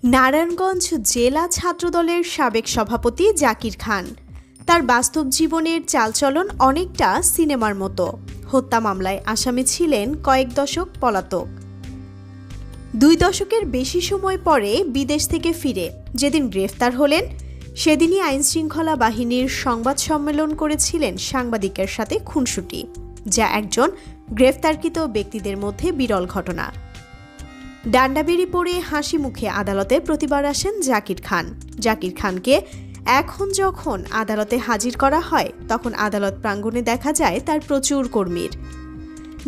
নারায়ণগঞ্জ জেলা ছাত্রদলের সাবেক সভাপতি জাকির খান। তার বাস্তব জীবনের চালচলন অনেকটা সিনেমার মতো। হত্যা মামলায় আসামি ছিলেন কয়েক দশক পলাতক। 2 দশকের বেশি সময় পরে বিদেশ থেকে ফিরে যেদিন গ্রেফতার হলেন, সেদিনই আইনশৃঙ্খলা বাহিনীর সংবাদ সম্মেলন করেছিলেন সাংবাদিকের সাথে খুনসুটি, যা একজন গ্রেফতারকৃত ব্যক্তিদের মধ্যে বিরল ঘটনা। ডান্ডাবেড়ি পরে হাসি মুখে আদালতে প্রতিবার আসেন জাকির খান। জাকির খানকে এখন যখন আদালতে হাজির করা হয়, তখন আদালত প্রাঙ্গণে দেখা যায় তার প্রচুর কর্মীর,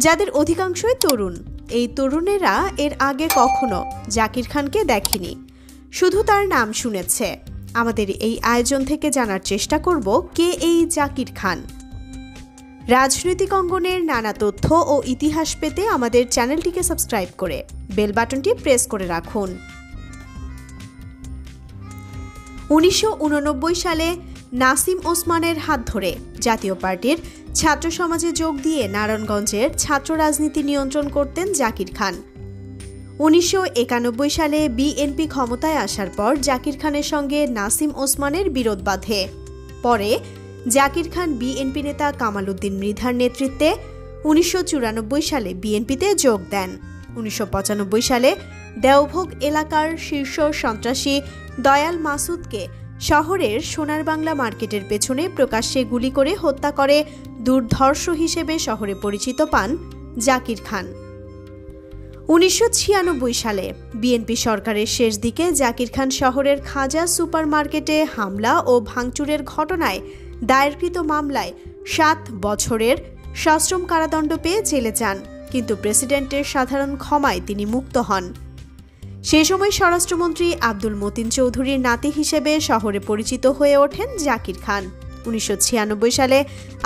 যাদের অধিকাংশই তরুণ। এই তরুণেরা এর আগে কখনো জাকির খানকে দেখেনি, শুধু তার নাম শুনেছে। আমাদের এই আয়োজন থেকে জানার চেষ্টা করব কে এই জাকির খান। রাজনৈতিক অঙ্গনের নানা তথ্য ও ইতিহাস পেতে আমাদের চ্যানেলটিকে সাবস্ক্রাইব করে বেল বাটনটি প্রেস করে রাখুন। 1989 সালে নাসিম ওসমানের হাত ধরে জাতীয় পার্টির ছাত্র সমাজে যোগ দিয়ে নারায়ণগঞ্জের ছাত্র রাজনীতি নিয়ন্ত্রণ করতেন জাকির খান। 1991 সালে বিএনপি ক্ষমতায় আসার পর জাকির খানের সঙ্গে নাসিম ওসমানের বিরোধ বাধে। পরে জাকির খান বিএনপি নেতা কামাল উদ্দিন মৃধার নেতৃত্বে 1994 সালে বিএনপিতে যোগ দেন। 1995 সালে দেওভোগ এলাকার শীর্ষ সন্ত্রাসী দয়াল মাসুদকে শহরের সোনার বাংলা মার্কেটের পেছনে প্রকাশ্যে গুলি করে হত্যা করে দুর্ধর্ষ হিসেবে শহরে পরিচিত পান জাকির খান। 1996 সালে বিএনপি সরকারের শেষ দিকে জাকির খান শহরের খাজা সুপার মার্কেটে হামলা ও ভাঙচুরের ঘটনায় দায়েরকৃত মামলায় 7 বছরের সশ্রম কারাদণ্ড পেয়ে জেলে যান, কিন্তু প্রেসিডেন্টের সাধারণ ক্ষমায় তিনি মুক্ত হন। সে সময় স্বরাষ্ট্রমন্ত্রী আব্দুল মতিন চৌধুরীর নাতি হিসেবে শহরে পরিচিত হয়ে ওঠেন জাকির খান। 1996 সালে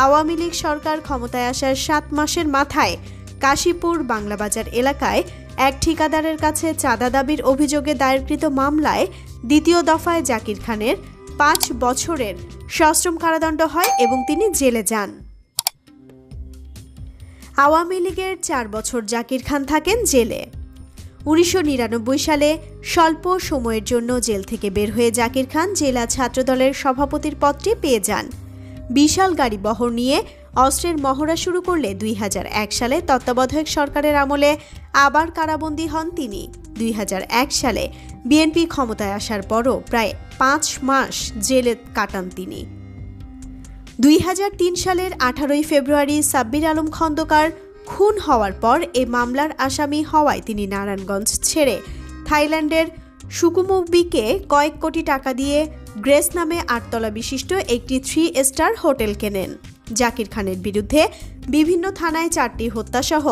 আওয়ামী লীগ সরকার ক্ষমতায় আসার 7 মাসের মাথায় কাশীপুর বাংলাবাজার এলাকায় এক ঠিকাদারের কাছে চাঁদা দাবির অভিযোগে দায়েরকৃত মামলায় দ্বিতীয় দফায় জাকির খানের 5 বছরের সশ্রম কারাদণ্ড হয় এবং তিনি জেলে যান। আওয়ামী লীগের 4 বছর জাকির খান থাকেন জেলে। 1999 সালে স্বল্প সময়ের জন্য জেল থেকে বের হয়ে জাকির খান জেলা ছাত্রদলের সভাপতির পদটি পেয়ে যান। বিশাল গাড়ি বহর নিয়ে অস্ত্রের মহড়া শুরু করলে 2001 সালে তত্ত্বাবধায়ক সরকারের আমলে আবার কারাবন্দী হন তিনি। 2001 সালে বিএনপি ক্ষমতায় আসার পরও প্রায় 5 মাস জেলে কাটান তিনি। 2003 সালের 18 ফেব্রুয়ারি সাব্বির আলম খন্দকার খুন হওয়ার পর এ মামলার আসামি হওয়ায় তিনি নারায়ণগঞ্জ ছেড়ে থাইল্যান্ডের সুকুমুবিকে কয়েক কোটি টাকা দিয়ে গ্রেস নামে 8 তলা বিশিষ্ট একটি 3 স্টার হোটেল কেনেন। জাকির খানের বিরুদ্ধে বিভিন্ন থানায় 4টি হত্যাসহ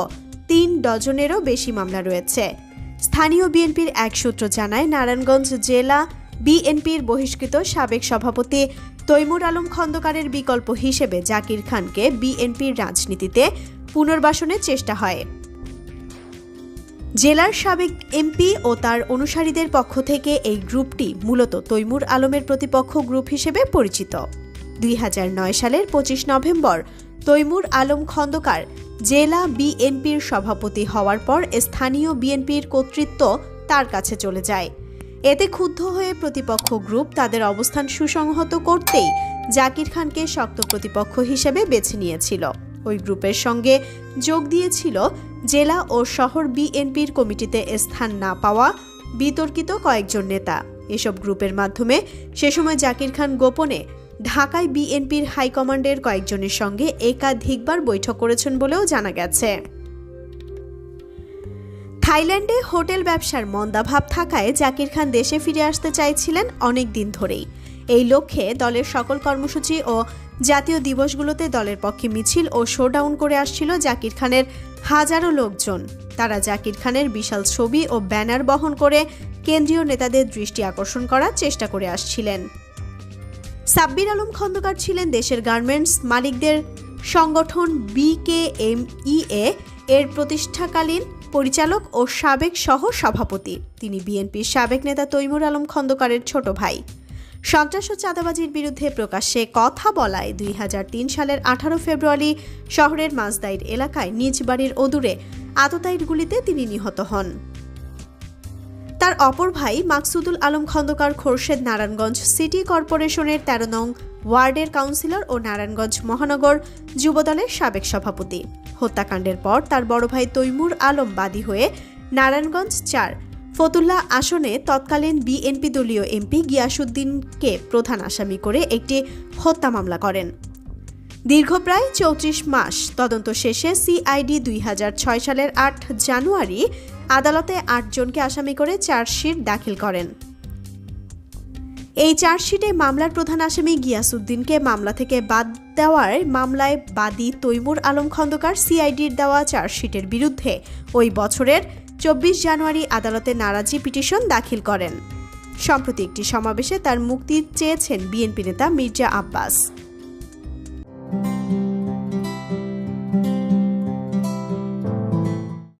3 ডজনেরও বেশি মামলা রয়েছে। স্থানীয় বিএনপির এক সূত্র জানায়, নারায়ণগঞ্জ জেলা বিএনপির বহিষ্কৃত সাবেক সভাপতি তৈমুর আলম খন্দকারের বিকল্প হিসেবে জাকির খানকে বিএনপির রাজনীতিতে পুনর্বাসনের চেষ্টা হয়। জেলার সাবেক এমপি ও তার অনুসারীদের পক্ষ থেকে এই গ্রুপটি মূলত তৈমুর আলমের প্রতিপক্ষ গ্রুপ হিসেবে পরিচিত। 2009 সালের 25 নভেম্বর তৈমুর আলম খন্দকার জেলা বিএনপির সভাপতি হওয়ার পর স্থানীয় বিএনপির কর্তৃত্ব তার কাছে চলে যায়। এতে ক্ষুব্ধ হয়ে প্রতিপক্ষ গ্রুপ তাদের অবস্থান সুসংহত করতেই জাকির খানকে শক্ত প্রতিপক্ষ হিসেবে বেছে নিয়েছিল। ওই গ্রুপের সঙ্গে যোগ দিয়েছিল জেলা ও শহর বিএনপির কমিটিতে স্থান না পাওয়া বিতর্কিত কয়েকজন নেতা। এসব গ্রুপের মাধ্যমে সে সময় জাকির খান গোপনে ঢাকায় বিএনপির হাইকমান্ডের কয়েকজনের সঙ্গে একাধিকবার বৈঠক করেছেন বলেও জানা গেছে। থাইল্যান্ডে হোটেল ব্যবসার মন্দাভাব থাকায় জাকির খান দেশে ফিরে আসতে চাইছিলেন অনেক দিন ধরেই। এই লক্ষ্যে দলের সকল কর্মসূচি ও জাতীয় দিবসগুলোতে দলের পক্ষে মিছিল ও শোডাউন করে আসছিল জাকির খানের হাজারো লোকজন। তারা জাকির খানের বিশাল ছবি ও ব্যানার বহন করে কেন্দ্রীয় নেতাদের দৃষ্টি আকর্ষণ করার চেষ্টা করে আসছিলেন। সাব্বির আলম খন্দকার ছিলেন দেশের গার্মেন্টস মালিকদের সংগঠন বিকেএমইএ এর প্রতিষ্ঠাকালীন পরিচালক ও সাবেক সহ সভাপতি। তিনি বিএনপির সাবেক নেতা তৈমুর আলম খন্দকারের ছোট ভাই। সন্ত্রাস ও চাঁদাবাজির বিরুদ্ধে প্রকাশ্যে কথা বলায় 2003 সালের 18 ফেব্রুয়ারি শহরের মাঝদাইর এলাকায় নিজ বাড়ির অদূরে আততায়ীর গুলিতে তিনি নিহত হন। তার অপর ভাই মাকসুদুল আলম খন্দকার খোরশেদ নারায়ণগঞ্জ সিটি কর্পোরেশনের 13 নং ওয়ার্ডের কাউন্সিলর ও নারায়ণগঞ্জ মহানগর যুবদলের সাবেক সভাপতি। হত্যাকাণ্ডের পর তার বড় ভাই তৈমুর আলম বাদী হয়ে নারায়ণগঞ্জ 4 ফতুল্লা আসনে তৎকালীন বিএনপি দলীয় এমপি গিয়াসউদ্দিনকে প্রধান আসামি করে একটি হত্যা মামলা করেন। দীর্ঘ প্রায় 34 মাস তদন্ত শেষে সিআইডি 2006 সালের 8 জানুয়ারি আদালতে 8 জনকে আসামি করে চার্জশিট দাখিল করেন। এই চার্জশিটে মামলার প্রধান আসামি গিয়াসউদ্দিনকে মামলা থেকে বাদ দেওয়ার মামলায় বাদী তৈমুর আলম খন্দকার সিআইডির দেওয়া চার্জশিটের বিরুদ্ধে ওই বছরের 24 জানুয়ারি আদালতে নারাজি পিটিশন দাখিল করেন। সম্প্রতি একটি সমাবেশে তার মুক্তি চেয়েছেন বিএনপি নেতা মির্জা আব্বাস।